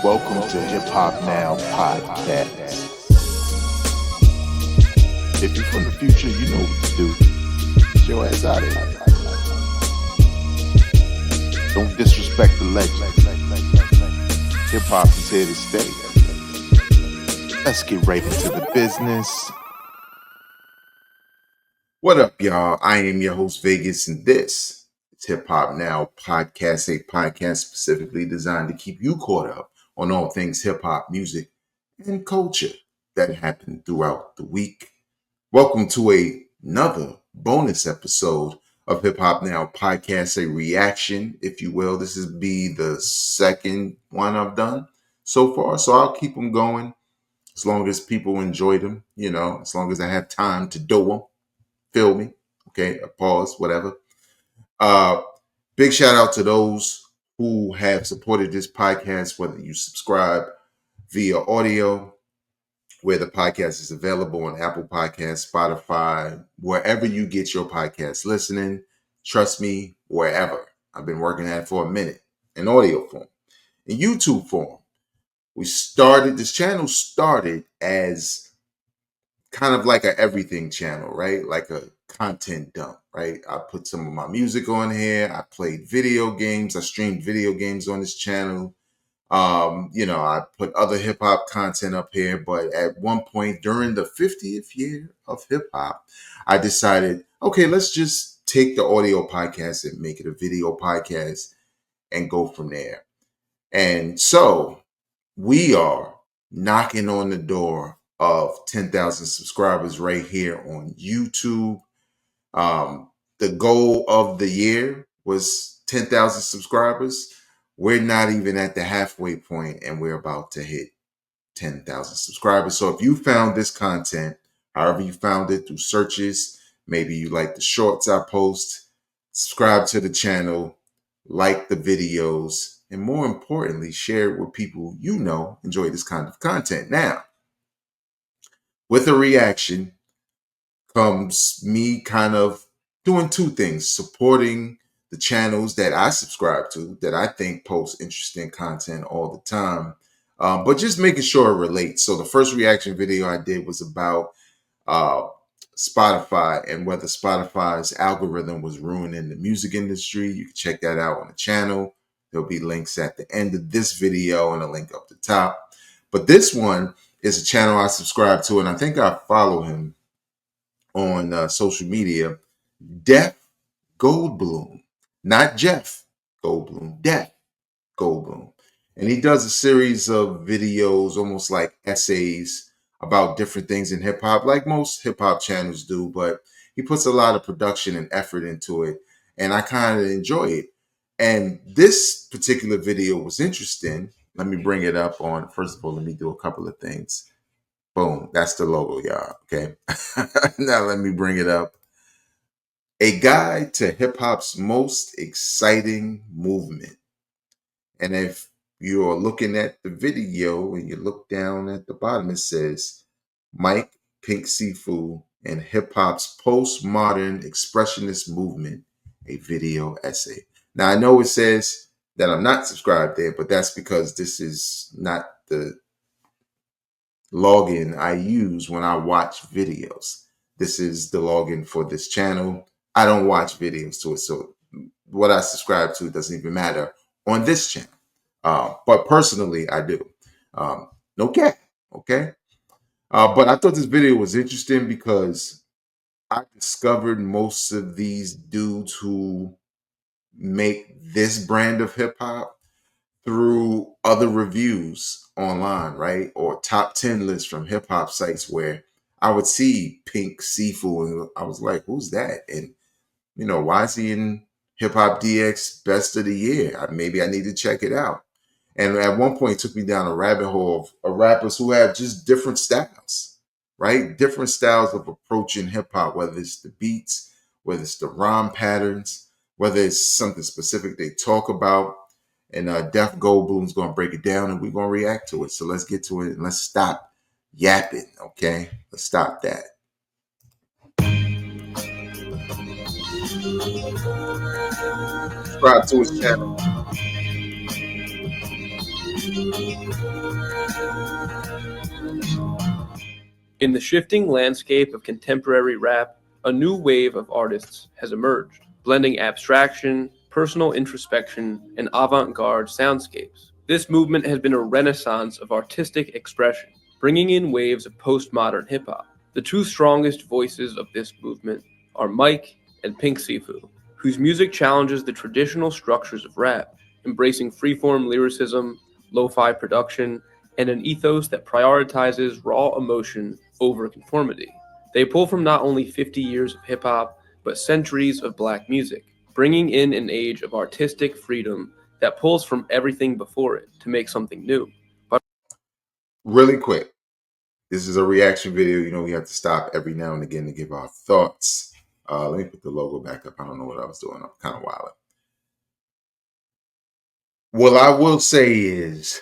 Welcome to Hip Hop Now Podcast. If you're from the future, you know what to do. Get your ass out of here. Don't disrespect the legend. Hip hop is here to stay. Let's get right into the business. What up, y'all? I am your host, Vegas, and this is Hip Hop Now Podcast, a podcast specifically designed to keep you caught up on all things hip hop, music, and culture that happened throughout the week. Welcome to another bonus episode of Hip Hop Now Podcast, a reaction, if you will. This is the second one I've done so far, so I'll keep them going as long as people enjoy them, as long as I have time to do them. Feel me? Okay, a pause, whatever. Big shout out to those who have supported this podcast, whether you subscribe via audio, where the podcast is available on Apple Podcasts, Spotify, wherever you get your podcast listening. Trust me, wherever. I've been working at it for a minute in audio form, in YouTube form. This channel started as kind of like a everything channel, right? Like a content dump, right? I put some of my music on here. I played video games. I streamed video games on this channel. I put other hip hop content up here, but at one point during the 50th year of hip hop, I decided, okay, let's just take the audio podcast and make it a video podcast and go from there. And so we are knocking on the door of 10,000 subscribers right here on YouTube. The goal of the year was 10,000 subscribers. We're not even at the halfway point, and we're about to hit 10,000 subscribers. So if you found this content, however you found it, through searches, maybe you like the shorts I post, subscribe to the channel, like the videos, and more importantly, share it with people you know enjoy this kind of content. Now, with a reaction comes me kind of doing two things: supporting the channels that I subscribe to, that I think post interesting content all the time, but just making sure it relates. So the first reaction video I did was about Spotify and whether Spotify's algorithm was ruining the music industry. You can check that out on the channel. There'll be links at the end of this video and a link up the top. But this one is a channel I subscribe to, and I think I follow him on social media. Def Goldblum, not Jeff Goldblum, Def Goldblum. And he does a series of videos, almost like essays about different things in hip hop, like most hip hop channels do, but he puts a lot of production and effort into it, and I kind of enjoy it. And this particular video was interesting. Let me bring it up on, first of all, let me do a couple of things. Boom, that's the logo, y'all, okay? Now let me bring it up. A guide to hip hop's most exciting movement. And if you're looking at the video and you look down at the bottom, it says Mike, Pink Sifu, and hip hop's postmodern expressionist movement, a video essay. Now, I know it says that I'm not subscribed there, but that's because this is not the login I use when I watch videos. This is the login for this channel. I don't watch videos to it, so what I subscribe to doesn't even matter on this channel. But personally, I do. No cap, okay? But I thought this video was interesting because I discovered most of these dudes who make this brand of hip hop through other reviews online, right? Or top 10 lists from hip hop sites where I would see Pink Sifu and I was like, who's that? And, why is he in Hip Hop DX Best of the Year? Maybe I need to check it out. And at one point, it took me down a rabbit hole of rappers who have just different styles, right? Different styles of approaching hip hop, whether it's the beats, whether it's the rhyme patterns, whether it's something specific they talk about. And Def Goldblum's going to break it down and we're going to react to it. So let's get to it and let's stop yapping, okay? Let's stop that. Subscribe to his channel. In the shifting landscape of contemporary rap, a new wave of artists has emerged, blending abstraction, personal introspection, and avant garde soundscapes. This movement has been a renaissance of artistic expression, bringing in waves of postmodern hip hop. The two strongest voices of this movement are Mike and Pink Sifu, whose music challenges the traditional structures of rap, embracing freeform lyricism, lo-fi production, and an ethos that prioritizes raw emotion over conformity. They pull from not only 50 years of hip hop, but centuries of black music, bringing in an age of artistic freedom that pulls from everything before it to make something new. Really quick, this is a reaction video. You know, we have to stop every now and again to give our thoughts. Let me put the logo back up. I don't know what I was doing. I'm kind of wild. What I will say is,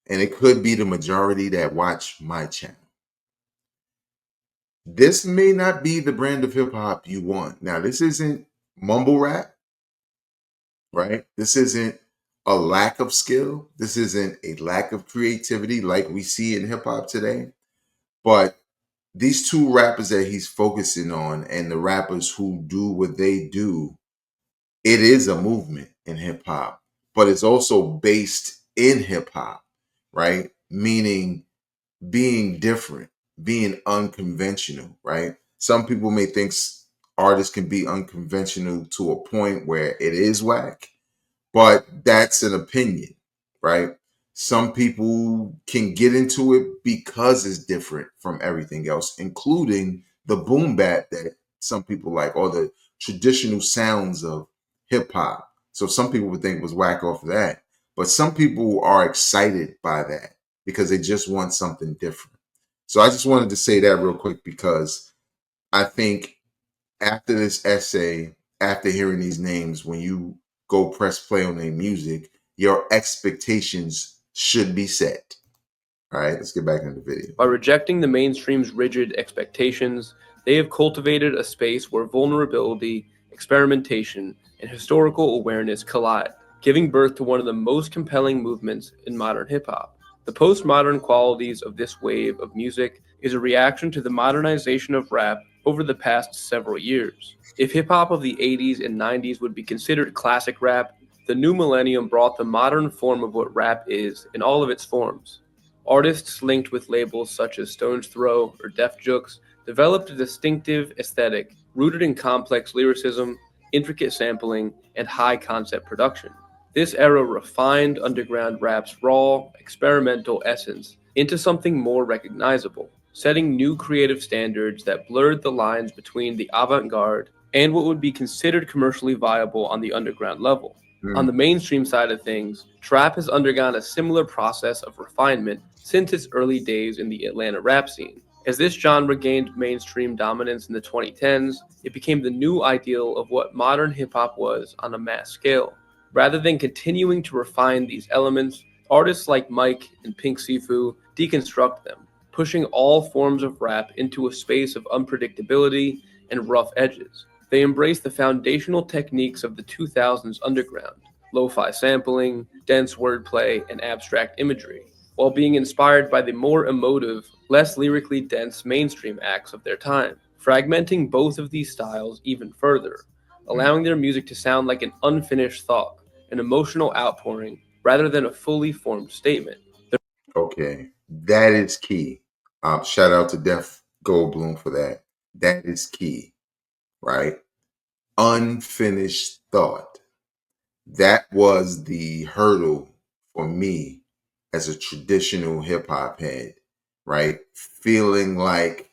and it could be the majority that watch my channel, this may not be the brand of hip hop you want. Now, this isn't mumble rap, right? This isn't a lack of skill. This isn't a lack of creativity like we see in hip hop today. But these two rappers that he's focusing on and the rappers who do what they do, it is a movement in hip hop, but it's also based in hip hop, right? Meaning being different, being unconventional, right? Some people may think artists can be unconventional to a point where it is whack, but that's an opinion, right? Some people can get into it because it's different from everything else, including the boom bap that some people like, or the traditional sounds of hip hop. So some people would think it was whack off of that, but some people are excited by that because they just want something different. So I just wanted to say that real quick because I think after this essay, after hearing these names, when you go press play on their music, your expectations should be set. All right, let's get back into the video. By rejecting the mainstream's rigid expectations, they have cultivated a space where vulnerability, experimentation, and historical awareness collide, giving birth to one of the most compelling movements in modern hip hop. The postmodern qualities of this wave of music is a reaction to the modernization of rap over the past several years. If hip hop of the 80s and 90s would be considered classic rap, the new millennium brought the modern form of what rap is in all of its forms. Artists linked with labels such as Stone's Throw or Def Jux developed a distinctive aesthetic rooted in complex lyricism, intricate sampling, and high concept production. This era refined underground rap's raw, experimental essence into something more recognizable, setting new creative standards that blurred the lines between the avant-garde and what would be considered commercially viable on the underground level. On the mainstream side of things, trap has undergone a similar process of refinement since its early days in the Atlanta rap scene. As this genre gained mainstream dominance in the 2010s, it became the new ideal of what modern hip-hop was on a mass scale. Rather than continuing to refine these elements, artists like Mike and Pink Sifu deconstruct them, pushing all forms of rap into a space of unpredictability and rough edges. They embrace the foundational techniques of the 2000s underground, lo-fi sampling, dense wordplay, and abstract imagery, while being inspired by the more emotive, less lyrically dense mainstream acts of their time, fragmenting both of these styles even further, allowing their music to sound like an unfinished thought, an emotional outpouring, rather than a fully formed statement. Okay, that is key. Shout out to Def Goldblum for that. That is key, right? Unfinished thought. That was the hurdle for me as a traditional hip hop head, right? Feeling like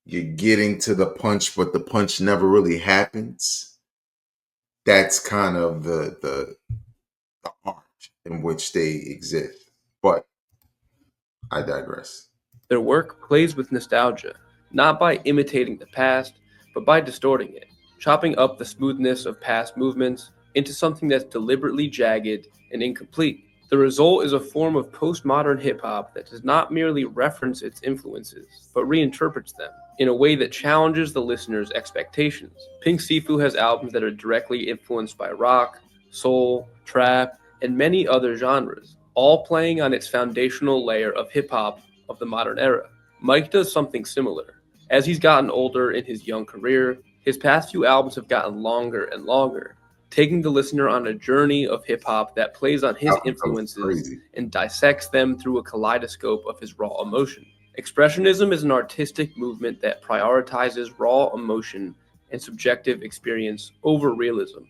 you're getting to the punch, but the punch never really happens. That's kind of the art in which they exist. But I digress. Their work plays with nostalgia, not by imitating the past, but by distorting it, chopping up the smoothness of past movements into something that's deliberately jagged and incomplete. The result is a form of postmodern hip hop that does not merely reference its influences, but reinterprets them in a way that challenges the listener's expectations. Pink Sifu has albums that are directly influenced by rock, soul, trap, and many other genres, all playing on its foundational layer of hip hop of the modern era. Mike does something similar. As he's gotten older in his young career, his past few albums have gotten longer and longer, taking the listener on a journey of hip hop that plays on his Album cover is influences crazy. and dissects them through a kaleidoscope of his raw emotion. Expressionism is an artistic movement that prioritizes raw emotion and subjective experience over realism.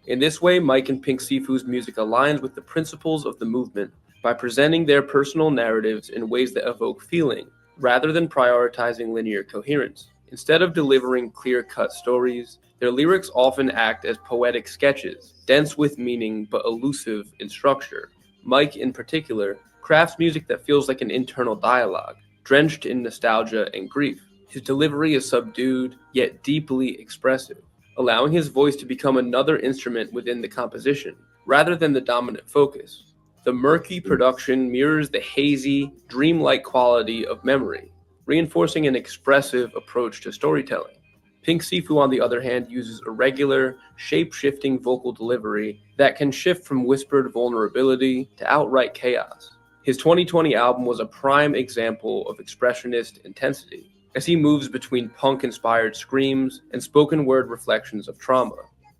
In this way, Mike and Pink Sifu's music aligns with the principles of the movement by presenting their personal narratives in ways that evoke feeling, rather than prioritizing linear coherence. Instead of delivering clear-cut stories, their lyrics often act as poetic sketches, dense with meaning but elusive in structure. Mike, in particular, crafts music that feels like an internal dialogue, drenched in nostalgia and grief. His delivery is subdued, yet deeply expressive, allowing his voice to become another instrument within the composition, rather than the dominant focus. The murky production mirrors the hazy, dreamlike quality of memory, reinforcing an expressive approach to storytelling. Pink Sifu, on the other hand, uses irregular, shape-shifting vocal delivery that can shift from whispered vulnerability to outright chaos. His 2020 album was a prime example of expressionist intensity, as he moves between punk-inspired screams and spoken-word reflections of trauma.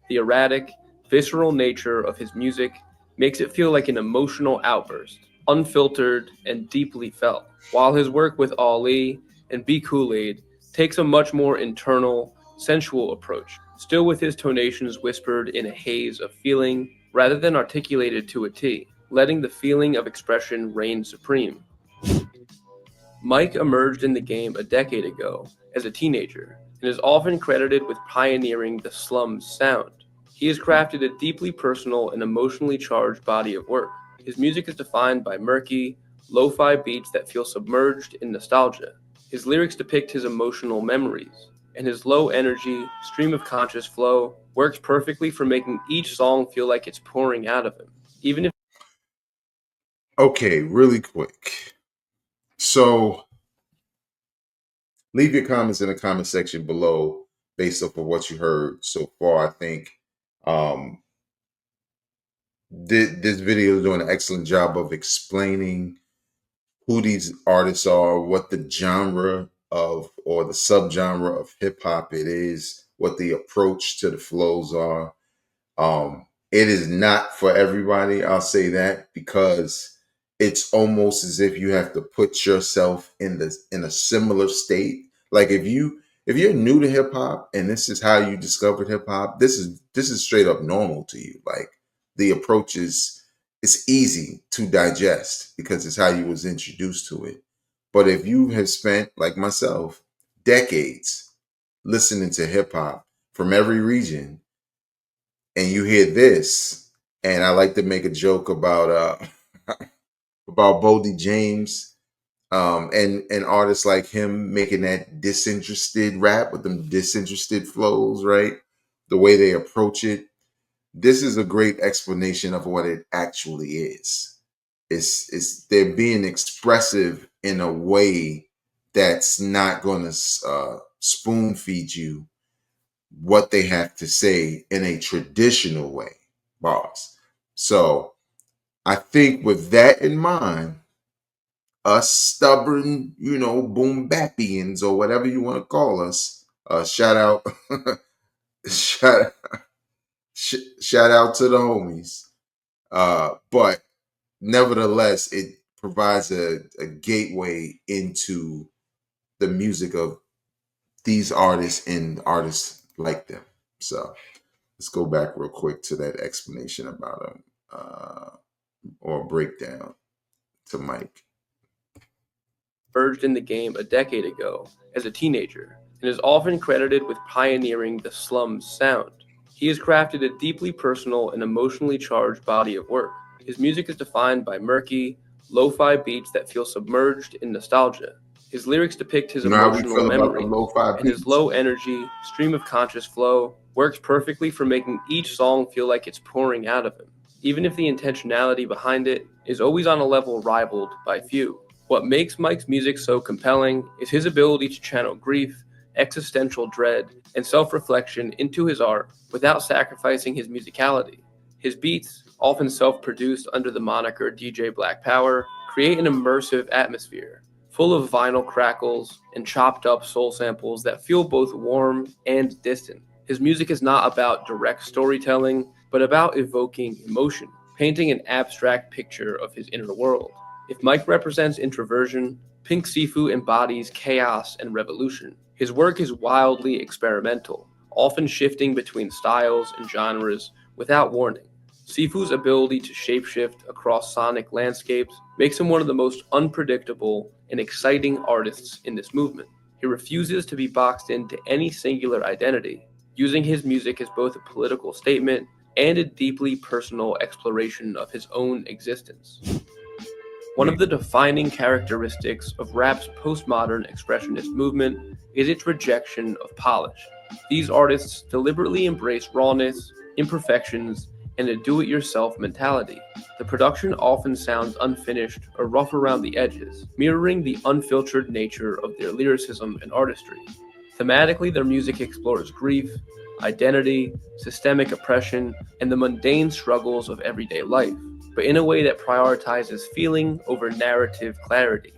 The erratic, visceral nature of his music makes it feel like an emotional outburst, unfiltered and deeply felt, while his work with Ali and Be Kool-Aid takes a much more internal, sensual approach, still with his tonations whispered in a haze of feeling rather than articulated to a T, letting the feeling of expression reign supreme. Mike emerged in the game a decade ago as a teenager and is often credited with pioneering the slum sound. He has crafted a deeply personal and emotionally charged body of work. His music is defined by murky, lo-fi beats that feel submerged in nostalgia. His lyrics depict his emotional memories, and his low-energy, stream of conscious flow works perfectly for making each song feel like it's pouring out of him, even if Okay, really quick. So leave your comments in the comment section below based off of what you heard so far. I think um, this video is doing an excellent job of explaining who these artists are, what the genre of or the subgenre of hip hop it is, what the approach to the flows are. It is not for everybody. I'll say that because it's almost as if you have to put yourself in a similar state. Like if you're new to hip hop and this is how you discovered hip hop, this is straight up normal to you. Like the approach is it's easy to digest because it's how you was introduced to it. But if you have spent like myself decades listening to hip hop from every region and you hear this, and I like to make a joke about about Bodie James, and artists like him making that disinterested rap with them disinterested flows, right? The way they approach it. This is a great explanation of what it actually is. It's they're being expressive in a way that's not going to spoon feed you what they have to say in a traditional way, boss. So I think with that in mind, us stubborn, boom bapians or whatever you want to call us, shout out, shout, shout out to the homies. But nevertheless, it provides a gateway into the music of these artists and artists like them. So let's go back real quick to that explanation about them or breakdown to Mike. emerged in the game a decade ago as a teenager and is often credited with pioneering the slum sound. He has crafted a deeply personal and emotionally charged body of work. His music is defined by murky, lo-fi beats that feel submerged in nostalgia. His lyrics depict his You know how we emotional feel about the memories, lo-fi and his beats? low energy, stream of conscious flow works perfectly for making each song feel like it's pouring out of him, even if the intentionality behind it is always on a level rivaled by few. What makes Mike's music so compelling is his ability to channel grief, existential dread, and self-reflection into his art without sacrificing his musicality. His beats, often self-produced under the moniker DJ Black Power, create an immersive atmosphere, full of vinyl crackles and chopped up soul samples that feel both warm and distant. His music is not about direct storytelling, but about evoking emotion, painting an abstract picture of his inner world. If Mike represents introversion, Pink Sifu embodies chaos and revolution. His work is wildly experimental, often shifting between styles and genres without warning. Sifu's ability to shapeshift across sonic landscapes makes him one of the most unpredictable and exciting artists in this movement. He refuses to be boxed into any singular identity, using his music as both a political statement and a deeply personal exploration of his own existence. One of the defining characteristics of rap's postmodern expressionist movement is its rejection of polish. These artists deliberately embrace rawness, imperfections, and a do-it-yourself mentality. The production often sounds unfinished or rough around the edges, mirroring the unfiltered nature of their lyricism and artistry. Thematically, their music explores grief, identity, systemic oppression, and the mundane struggles of everyday life, but in a way that prioritizes feeling over narrative clarity.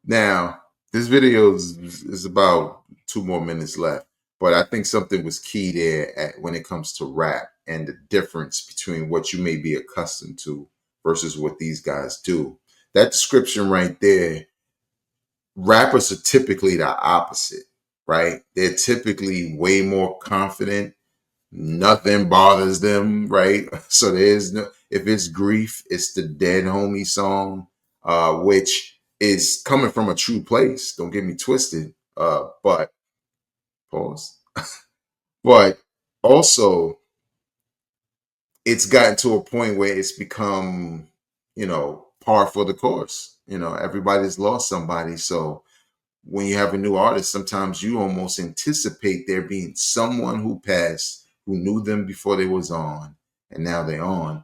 Now, this video is about 2 more minutes left, but I think something was key there when it comes to rap and the difference between what you may be accustomed to versus what these guys do. That description right there, rappers are typically the opposite, right? They're typically way more confident. Nothing bothers them, right? So there's no, if it's grief, it's the Dead Homie song, which is coming from a true place. Don't get me twisted. But pause. But also, it's gotten to a point where it's become, par for the course. Everybody's lost somebody. So when you have a new artist, sometimes you almost anticipate there being someone who passed who knew them before they was on, and now they're on.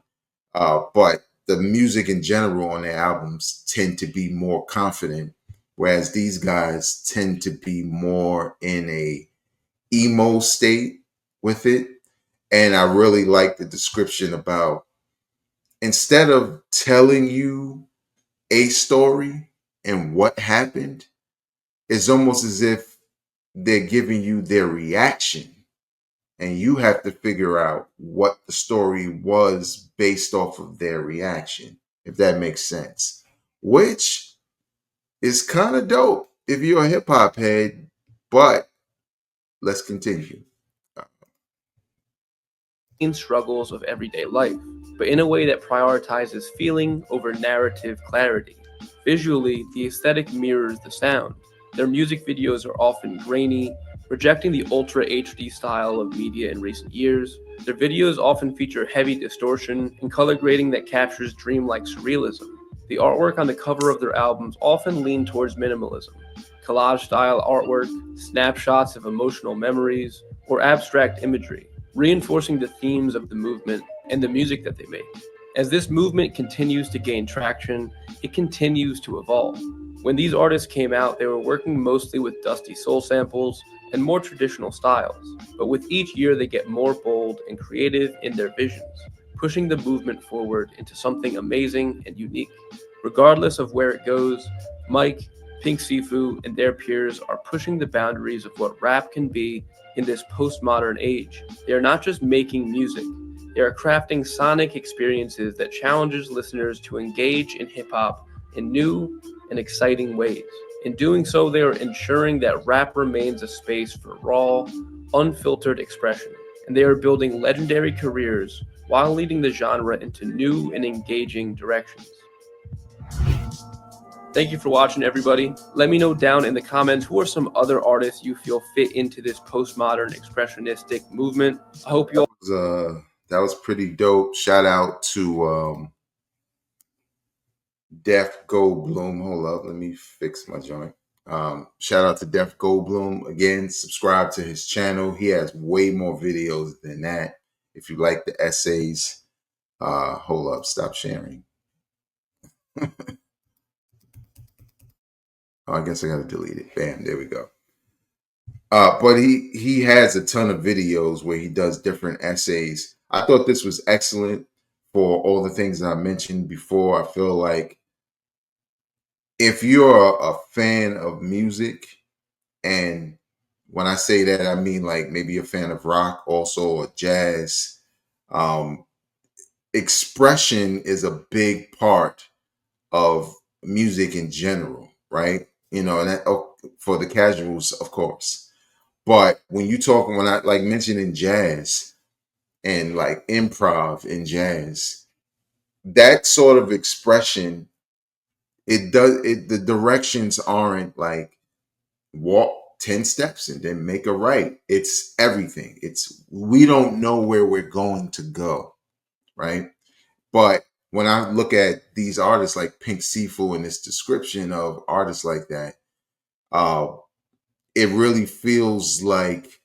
But the music in general on their albums tend to be more confident, whereas these guys tend to be more in a emo state with it. And I really like the description about, instead of telling you a story and what happened, it's almost as if they're giving you their reaction, and you have to figure out what the story was based off of their reaction, if that makes sense, which is kind of dope if you're a hip hop head. But let's continue. Struggles of everyday life, but in a way that prioritizes feeling over narrative clarity. Visually, the aesthetic mirrors the sound. Their music videos are often grainy, rejecting the Ultra HD style of media in recent years. Their videos often feature heavy distortion and color grading that captures dreamlike surrealism. The artwork on the cover of their albums often lean towards minimalism, collage-style artwork, snapshots of emotional memories, or abstract imagery, reinforcing the themes of the movement and the music that they make. As this movement continues to gain traction, it continues to evolve. When these artists came out, they were working mostly with dusty soul samples and more traditional styles, but with each year they get more bold and creative in their visions, pushing the movement forward into something amazing and unique. Regardless of where it goes, Mike, Pink Sifu, and their peers are pushing the boundaries of what rap can be in this postmodern age. They are not just making music, they are crafting sonic experiences that challenges listeners to engage in hip-hop in new and exciting ways. In doing so, they are ensuring that rap remains a space for raw, unfiltered expression, and they are building legendary careers while leading the genre into new and engaging directions. Thank you for watching, everybody. Let me know down in the comments who are some other artists you feel fit into this postmodern expressionistic movement. I hope you all... That was pretty dope. Shout out to Def Goldblum. Hold up, let me fix my joint. Shout out to Def Goldblum. Again, subscribe to his channel. He has way more videos than that. If you like the essays, hold up, stop sharing. I guess I gotta delete it. Bam, there we go. But he has a ton of videos where he does different essays. I thought this was excellent. for all the things that I mentioned before. I feel like if you're a fan of music, and when I say that, I mean like maybe a fan of rock also, or jazz, um, expression is a big part of music in general, right? And that, for the casuals, of course. But when I like mentioning jazz and like improv in jazz, that sort of expression, the directions aren't like walk 10 steps and then make a right. It's everything. We don't know where we're going to go, right? But when I look at these artists like Pink Sifu and this description of artists like that, uh, it really feels like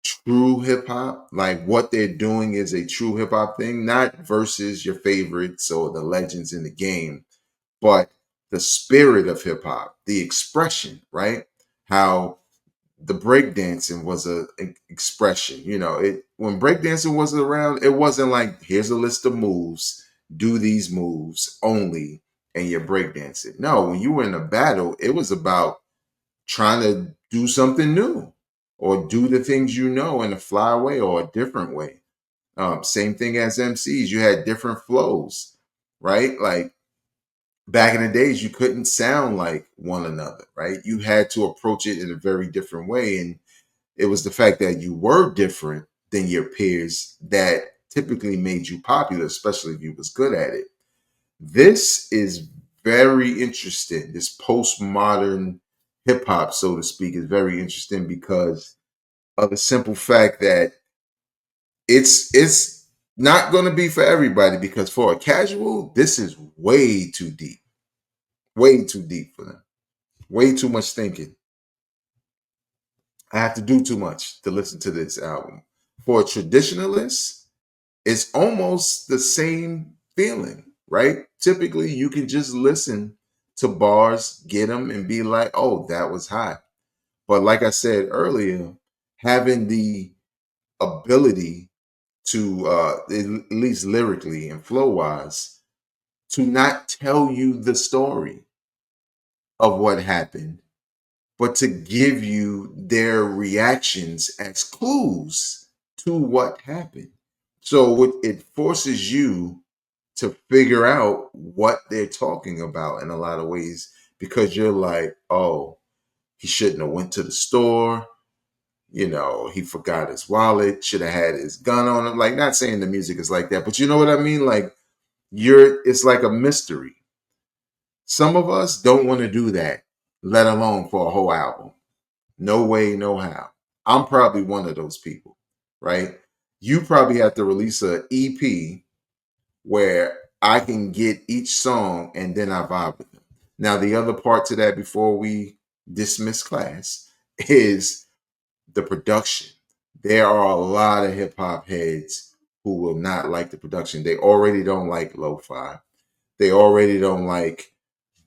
true hip hop. Like what they're doing is a true hip hop thing, not versus your favorites or the legends in the game, but the spirit of hip hop, the expression, right? How the breakdancing was an expression. When breakdancing was around, it wasn't like here's a list of moves, do these moves only, and you're breakdancing. No, when you were in a battle, it was about trying to do something new or do the things in a fly way or a different way. Same thing as MCs, you had different flows, right? Like back in the days, you couldn't sound like one another, right? You had to approach it in a very different way. And it was the fact that you were different than your peers that typically made you popular, especially if you was good at it. This is very interesting. This postmodern hip hop, so to speak, is very interesting because of the simple fact that it's not going to be for everybody, because for a casual, this is way too deep for them, way too much thinking. I have to do too much to listen to this album. For a traditionalist, it's almost the same feeling, right? Typically, you can just listen to bars, get them, and be like, oh, that was hot. But like I said earlier, having the ability to, at least lyrically and flow wise, to not tell you the story of what happened, but to give you their reactions as clues to what happened. So it forces you to figure out what they're talking about in a lot of ways, because you're like, oh, he shouldn't have went to the store. He forgot his wallet, should have had his gun on him. Like, not saying the music is like that, but you know what I mean? Like, it's like a mystery. Some of us don't want to do that, let alone for a whole album. No way, no how. I'm probably one of those people, right? You probably have to release a EP where I can get each song and then I vibe with them. Now, the other part to that before we dismiss class is the production. There are a lot of hip hop heads who will not like the production. They already don't like lo-fi. They already don't like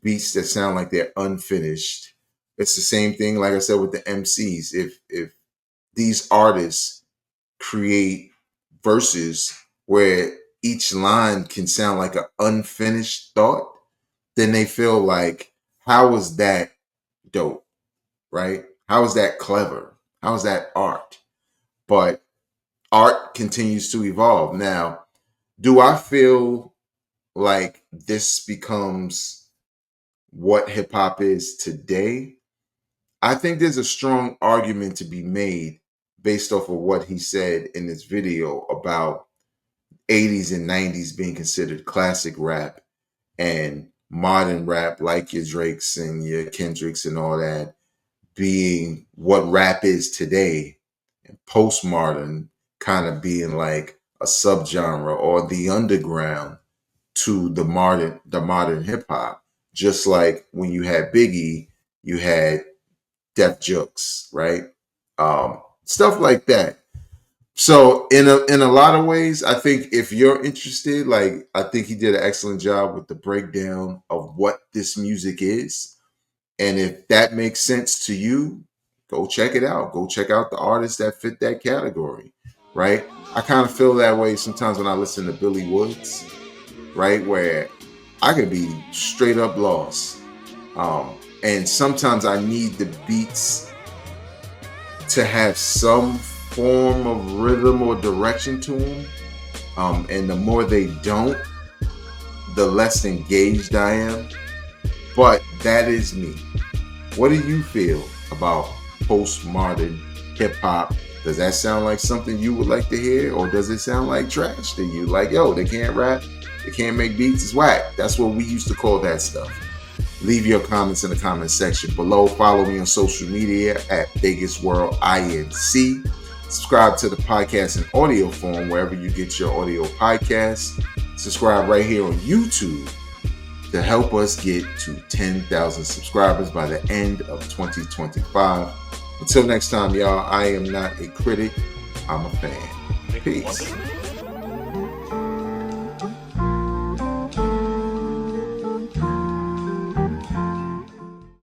beats that sound like they're unfinished. It's the same thing, like I said, with the MCs. If these artists create verses where each line can sound like an unfinished thought, then they feel like, how is that dope, right? How is that clever? How is that art? But art continues to evolve. Now, do I feel like this becomes what hip hop is today? I think there's a strong argument to be made based off of what he said in this video about 80s and 90s being considered classic rap, and modern rap, like your Drakes and your Kendricks and all that, being what rap is today, and postmodern kind of being like a subgenre or the underground to the modern hip hop. Just like when you had Biggie, you had Def Jux, right? Stuff like that. So in a lot of ways, I think if you're interested, like, I think he did an excellent job with the breakdown of what this music is. And if that makes sense to you, go check it out. Go check out the artists that fit that category. right? I kind of feel that way sometimes when I listen to Billy Woods, right? Where I could be straight up lost. And sometimes I need the beats to have some form of rhythm or direction to them. And the more they don't, the less engaged I am. But that is me. What do you feel about postmodern hip hop? Does that sound like something you would like to hear? Or does it sound like trash to you? Like, yo, they can't rap, they can't make beats, it's whack. That's what we used to call that stuff. Leave your comments in the comment section below. Follow me on social media at Vegas World INC. Subscribe to the podcast in audio form wherever you get your audio podcasts. Subscribe right here on YouTube to help us get to 10,000 subscribers by the end of 2025. Until next time, y'all, I am not a critic, I'm a fan. Peace.